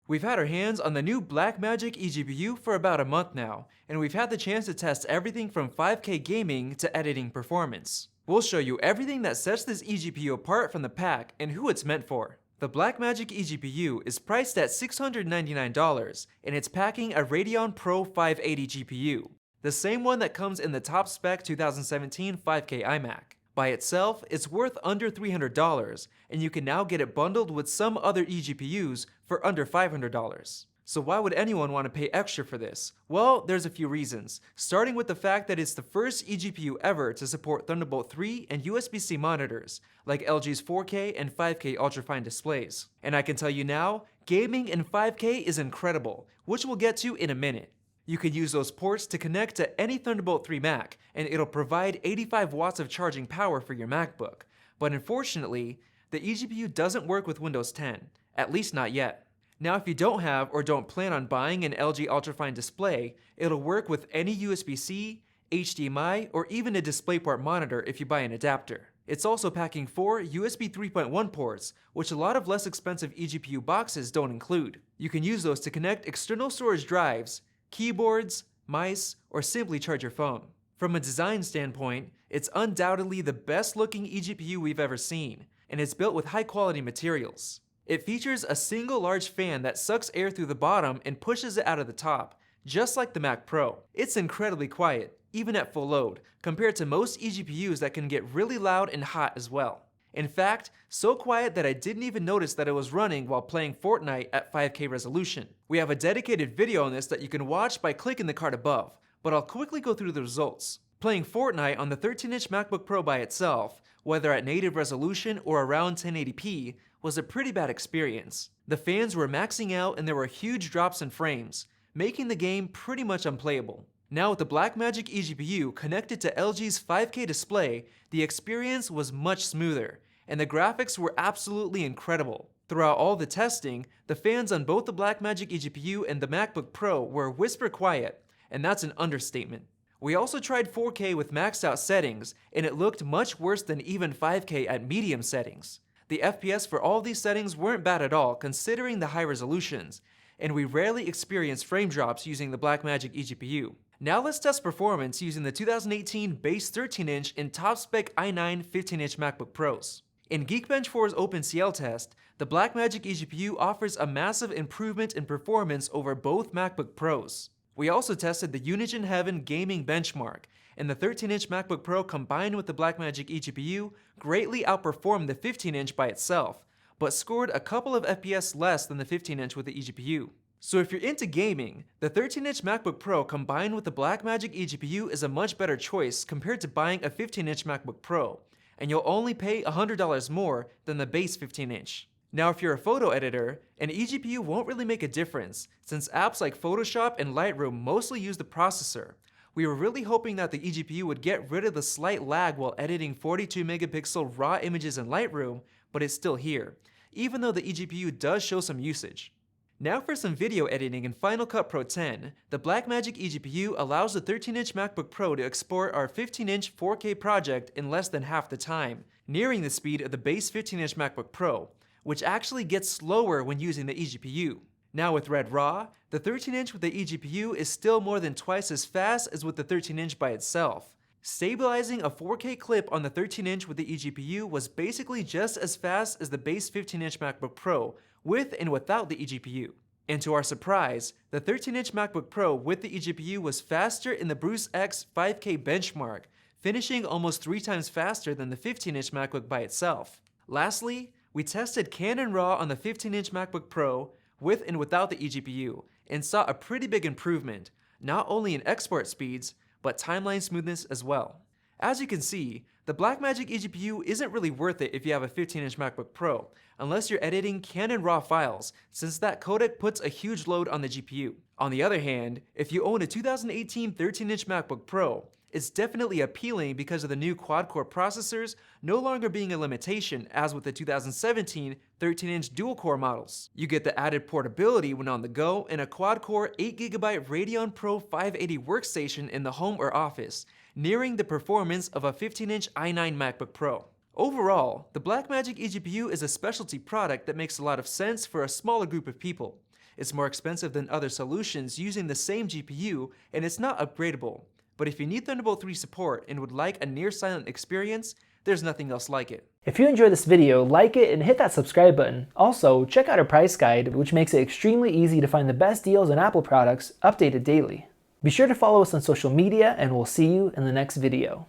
We've had our hands on the new Blackmagic eGPU for about a month now, and we've had the chance to test everything from 5K gaming to editing performance. We'll show you everything that sets this eGPU apart from the pack and who it's meant for. The Blackmagic eGPU is priced at $699, and it's packing a Radeon Pro 580 GPU, the same one that comes in the top spec 2017 5K iMac. By itself, it's worth under $300, and you can now get it bundled with some other eGPUs for under $500. So why would anyone want to pay extra for this? Well, there's a few reasons, starting with the fact that it's the first eGPU ever to support Thunderbolt 3 and USB-C monitors, like LG's 4K and 5K ultrafine displays. And I can tell you now, gaming in 5K is incredible, which we'll get to in a minute. You can use those ports to connect to any Thunderbolt 3 Mac, and it'll provide 85 watts of charging power for your MacBook. But unfortunately, the eGPU doesn't work with Windows 10, at least not yet. Now, if you don't have or don't plan on buying an LG ultrafine display, it'll work with any USB-C, HDMI, or even a DisplayPort monitor if you buy an adapter. It's also packing 4 USB 3.1 ports, which a lot of less expensive eGPU boxes don't include. You can use those to connect external storage drives, keyboards, mice, or simply charge your phone. From a design standpoint, it's undoubtedly the best looking eGPU we've ever seen, and it's built with high quality materials. It features a single large fan that sucks air through the bottom and pushes it out of the top, just like the Mac Pro. It's incredibly quiet, even at full load, compared to most eGPUs that can get really loud and hot as well. In fact, so quiet that I didn't even notice that it was running while playing Fortnite at 5K resolution. We have a dedicated video on this that you can watch by clicking the card above, but I'll quickly go through the results. Playing Fortnite on the 13-inch MacBook Pro by itself, whether at native resolution or around 1080p, was a pretty bad experience. The fans were maxing out and there were huge drops in frames, making the game pretty much unplayable. Now with the Blackmagic eGPU connected to LG's 5K display, the experience was much smoother, and the graphics were absolutely incredible. Throughout all the testing, the fans on both the Blackmagic eGPU and the MacBook Pro were whisper quiet, and that's an understatement. We also tried 4K with maxed out settings, and it looked much worse than even 5K at medium settings. The FPS for all these settings weren't bad at all considering the high resolutions, and we rarely experienced frame drops using the Blackmagic eGPU. Now let's test performance using the 2018 base 13-inch and top-spec i9 15-inch MacBook Pros. In Geekbench 4's OpenCL test, the Blackmagic eGPU offers a massive improvement in performance over both MacBook Pros. We also tested the Unigine Heaven gaming benchmark, and the 13-inch MacBook Pro combined with the Blackmagic eGPU greatly outperformed the 15-inch by itself, but scored a couple of FPS less than the 15-inch with the eGPU. So if you're into gaming, the 13-inch MacBook Pro combined with the Blackmagic eGPU is a much better choice compared to buying a 15-inch MacBook Pro, and you'll only pay $100 more than the base 15-inch. Now if you're a photo editor, an eGPU won't really make a difference, since apps like Photoshop and Lightroom mostly use the processor. We were really hoping that the eGPU would get rid of the slight lag while editing 42 megapixel raw images in Lightroom, but it's still here, even though the eGPU does show some usage. Now for some video editing in Final Cut Pro 10, the Blackmagic eGPU allows the 13-inch MacBook Pro to export our 15-inch 4K project in less than half the time, nearing the speed of the base 15-inch MacBook Pro, which actually gets slower when using the eGPU. Now with Red Raw, the 13-inch with the eGPU is still more than twice as fast as with the 13-inch by itself. Stabilizing a 4K clip on the 13-inch with the eGPU was basically just as fast as the base 15-inch MacBook Pro, with and without the eGPU. And to our surprise, the 13-inch MacBook Pro with the eGPU was faster in the Bruce X 5K benchmark, finishing almost 3 times faster than the 15-inch MacBook by itself. Lastly, we tested Canon RAW on the 15-inch MacBook Pro with and without the eGPU, and saw a pretty big improvement, not only in export speeds, but timeline smoothness as well. As you can see, the Blackmagic eGPU isn't really worth it if you have a 15-inch MacBook Pro, unless you're editing Canon RAW files, since that codec puts a huge load on the GPU. On the other hand, if you own a 2018 13-inch MacBook Pro, it's definitely appealing because of the new quad-core processors no longer being a limitation as with the 2017 13-inch dual-core models. You get the added portability when on the go and a quad-core 8GB Radeon Pro 580 workstation in the home or office, nearing the performance of a 15-inch i9 MacBook Pro. Overall, the Blackmagic eGPU is a specialty product that makes a lot of sense for a smaller group of people. It's more expensive than other solutions using the same GPU, and it's not upgradable. But if you need Thunderbolt 3 support and would like a near-silent experience, there's nothing else like it. If you enjoyed this video, like it and hit that subscribe button. Also, check out our price guide, which makes it extremely easy to find the best deals on Apple products, updated daily. Be sure to follow us on social media, and we'll see you in the next video.